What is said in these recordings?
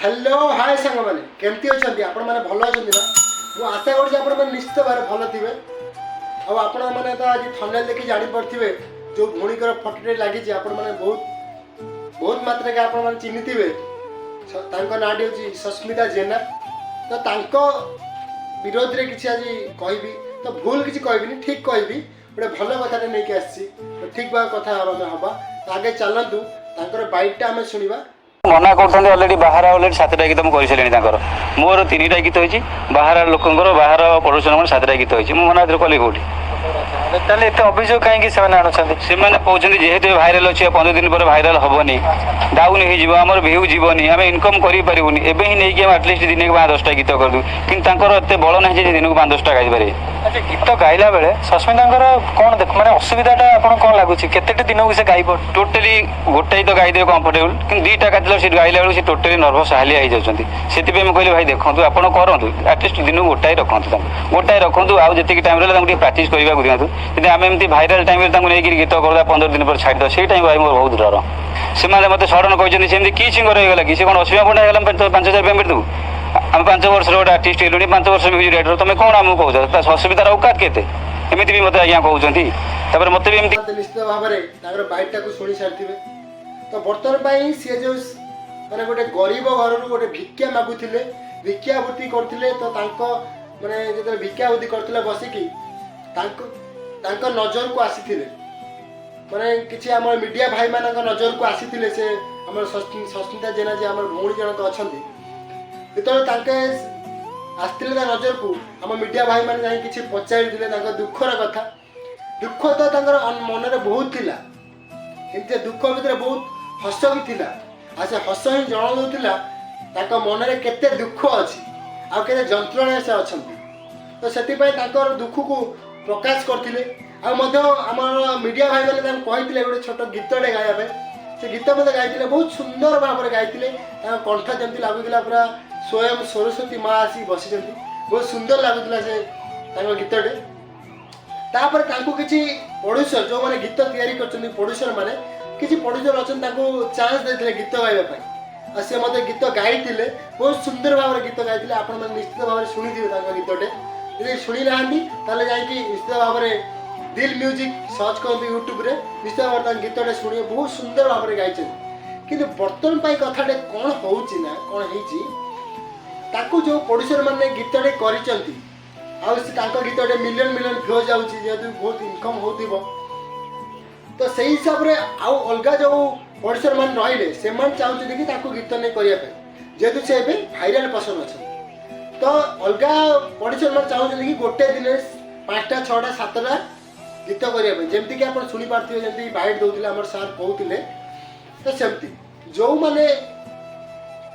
Hello hi सांग मैंने केमती अच्छा आपण मैंने भल अच्छा ना मुझे आशा कर निश्चित भाव भल थे आपण मैंने तो आज थंबनेल देखी जापे जो भौणीकर फटोटे लगी आपण मैंने बहुत बहुत मात्रा के आपण चिन्ह थे नाटी हूँ सस्मिता जेना तो विरोध में किसी आज कहबी तो भूल किसी कहबी ठीक कहबी गोटे भल कथा नहीं आसी ठीक भाव कथा हवा आगे चलतु बाइटा आम शुणा मना करते अलरेडी बाहर अलरेडी 7टा गीत मुझे कर मोर 3टा गीत होती बाहर लोकंर बाहर पड़ोसन 7टा गीत होती मना कली कौटी अभियोग कहीं से कहते जेहेतु भाइराल अच्छे 15 दिन पर भाइराल हेनी डाउन होमर भ्यू जीवनी आम इनकम करूनी एवं ही नहीं आटलिस्ट दिन के 5-10टा गीत करूँ कि एत बल ना दिन को 5-10टा गाई पारे। अच्छा गीत गाइला बेले सस्मिता कौन देख मैंने असुविधाटा आप कौन लगुच केते दिन को से गाइब टोटाली गोटाई तो गाईदेवे कंफर्टेबल कि 2टा गाइल सी गाइला बेलू टोटाली नर्भस हालिया हो जाती से कहली भाई देखो आप करूँ आटलिस्ट दिन को गोटाए रखु गोटाए रखु आउ जी टाइम रहा प्राक्ट करने दिखाँ यदि आम एमती भाइराल टाइम नहीं गीत कर 15 दिन पर छाड़ से टाइम भाई मोर बहुत डर से मत सडन कहते सेमती कि सिंगर होगा कि कौन असीमा पंडा है 5,000 पेमेंट देव आम 5 वर्ष गोटे आर्टिस्ट हेलुनी 5 वर्ष म्यूजिक डायरेक्टर तुम कौन आमको कह असुविधार औकात केते एमती भी मत आज्ञा कहते मत भी एमती निश्चित भाव में बाइटा को शुणी सारी तो बर्तमान सी जो मैंने गोटे गरीब घर गोटे भिक्षा मागुले भिक्षावृत्ति करते तो मैंने जो भिक्षावृत्ति करते बसिकी नजर को आसी माने किसी आम मीडिया भाई मान नजर को आसी से आम सस्मिता जेना जी आम भौणी जनक अच्छा जो आसते नजर को आम मीडिया भाई मैंने जाए कि पचारे दुखर कथा दुख तो मन में बहुत थिला एमती दुख भितर बहुत हस भी थिला आ से हस ही जनाऊला मन में केते दुख अच्छी आ के जंत्रणा से अच्छा तो से दुख को प्रकाश करते आम मीडिया भाई मैंने कहते गोटे छोट गीतटे गाया से गीत मत गाई बहुत सुंदर भाव में गाई कंठ जमी लगुला पूरा स्वयं सरस्वती माँ आसी बसी बहुत सुंदर लगुला से गीतटे तापर किसी प्रोड्यूसर जो मैंने गीत या प्रोड्यूसर मैंने किसी प्रोड्यूसर अच्छा चांस देते गीत गाइबा सी मत गीत गाई बहुत सुंदर भाव में गीत गाई आप निश्चित भाव में शुणी गीतटे यदि शुणी ना निश्चित भाव में दिल म्यूजिक सर्च करते यूट्यूब रे निश्चित भाव में गीतटे शुणी बहुत सुंदर भाव में गाई कि बर्तमान कथाटे कौन होना कौन हो जो प्रोड्यूसर मैंने गीतटे कर गीतटे मिलियन मिलियन भ्यू जाऊँगी जेहेतु बहुत इनकम हो तो से हिसाब से आउ अलग जो प्रोड्यूसर मान रही से चाहते कि गीत नहीं करने जेहेतु से भाइराल पसंद अच्छा तो अलग प्रोड्यूसर मैंने चाहते कि गोटे दिन 5टा 6टा 7टा गीत करने जमती कि आप शुणी पारे जमी बाइट दौले आम सार कहते तो सेमती जो मैंने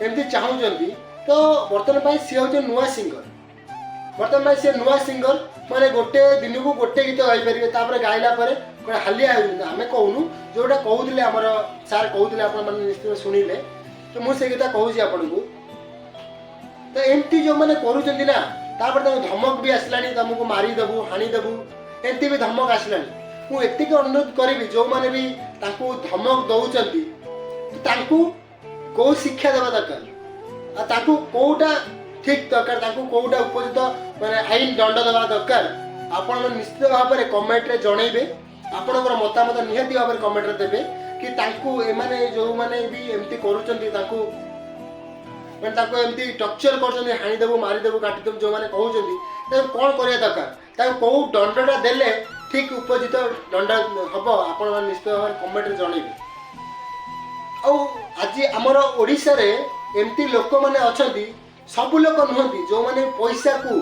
एमती चाहते तो बर्तमान सी हूँ नुआ सिंगर बर्तमान सी नुआ सिंगर मैंने गोटे दिन को गोटे गीत गाई पारे गाइला हालिया आम कहूनु जोटा कहते आमर सार कहते आप निश्चित शुणिले तो मुझे गीत कहूँ आपन को तो एमती जो मैंने करूँ ना धमक भी आसला तुमको मारिदेबू हाणीदेबू एमती भी धमक आसला मुझे अनुरोध करी जो मैंने भी धमक दौरान कौ शिक्षा देवा दरकार कौटा ठीक दरकार कौटा उपयुक्त मैंने आईन दंड देवा दरकार आपण निश्चित भाव में कमेंट रे जनइबे आपणकर मतामत निहाती भाव में कमेंट रे देबे कि एमाने जो माने भी एमती करूचंती एमती टर्चर कर हाणीदेबू मारिदेबू काटिदेबू जो मैंने कहते कौन करवा दरकार कौ दंडटा देले ठीक उपयुक्त दंड हम आपण निश्चित भाव में कमेंट रे जनइबे आज आमर ओडिशा रे एमती लोक मैंने अच्छा सब लोक नुहति जो मैंने पैसा को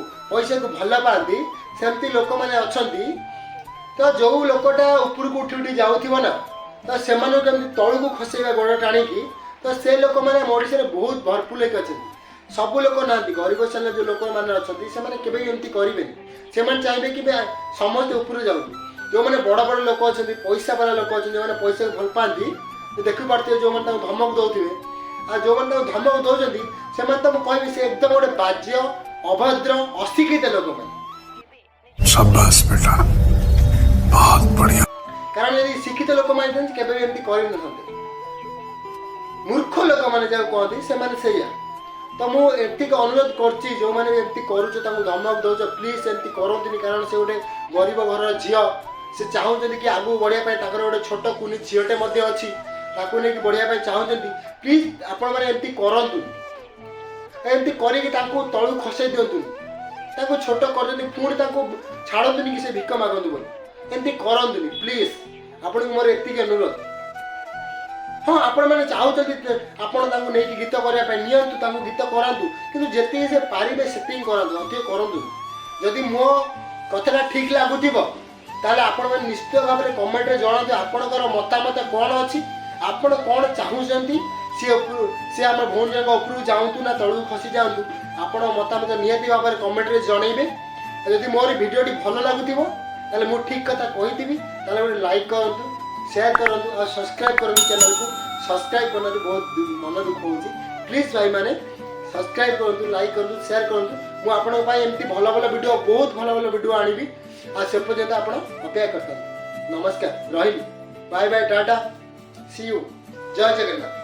भल पाती सेमती लोक मैंने अच्छा तो जो लोकटा उपरको उठी उठी जाऊँ ना तो से तौल को खसेगा गोड़ टाणिकी तो से लोक मैंने ओडिशा रे बहुत भरपूर एक अच्छा सब लोक ना गरीब श्रेणी जो लोक मैंने अच्छा से एमती करेंगे से चाहिए कि समस्त ऊपर जाऊँ जो मैंने बड़ बड़ लोक अच्छा पैसा वाला लोक अच्छा जो मैंने पैसा को भल पाती देखी पार्थे जो मैंने धमक दौथे आ जो मैंने धमक दौरान से कह से एकदम गोटे बाज्य अभद्र अशिक्षित लोक शाबाश बेटा बहुत बढ़िया कारण यदि शिक्षित लोक मैंने केवल एमती कर मूर्ख लोक मैंने कहते से तो मुझे एतिक अनुरोध करची जो मैंने एमती करूछ तांको धमक दौच प्लीज एमती करंतुनी कारण से गोटे गरीब घर झील से चाहूँ कि आगू बढ़िया ताकर गोटे छोट कुनी झीलटे अच्छी ताकू नहीं बढ़िया चाहूँ प्लीज आपण मैंने एमती करंतु एमती करी तलू खसई दिंतु छोट कर पुणी छाड़तुनि कि से भिक मागतु बोली एमती करंतुनि प्लीज आपण मोर एतिक अनुरोध हाँ आपण मैंने चाहते आपण नहीं गीत करने नियंतु गीत करातु कि जिते से पारे से करातु अधिक करूँ जदि मो कथा ठीक लगुव ताले आपण मैंने निश्चित भाव में कमेंट रे जणातु आपणकर मतामत कौन अच्छी आपण कौन चाहूँगी सी आम भौणी जन उपरू जाऊँ ना तलू खसी जाऊँ आपण मतामत निहाती भाव में कमेंट रे जनइबे जदि मोर भिडियोटी भल लगुव ताले मु ठीक कथा कही ताले गोटे लाइक करूँ शेयर करूँ और सब्सक्राइब करूँ चैनल को सब्सक्राइब करना बहुत मन दुख हो प्लीज भाई मैंने सब्सक्राइब करूँ लाइक करूँ शेयर करूँ मुझे एमती भल भल वीडियो बहुत भल भल वीडियो आनिबी आ से पर्यंत आप अपेक्षा करते नमस्कार रही bye bye tata see you जय जगन्नाथ।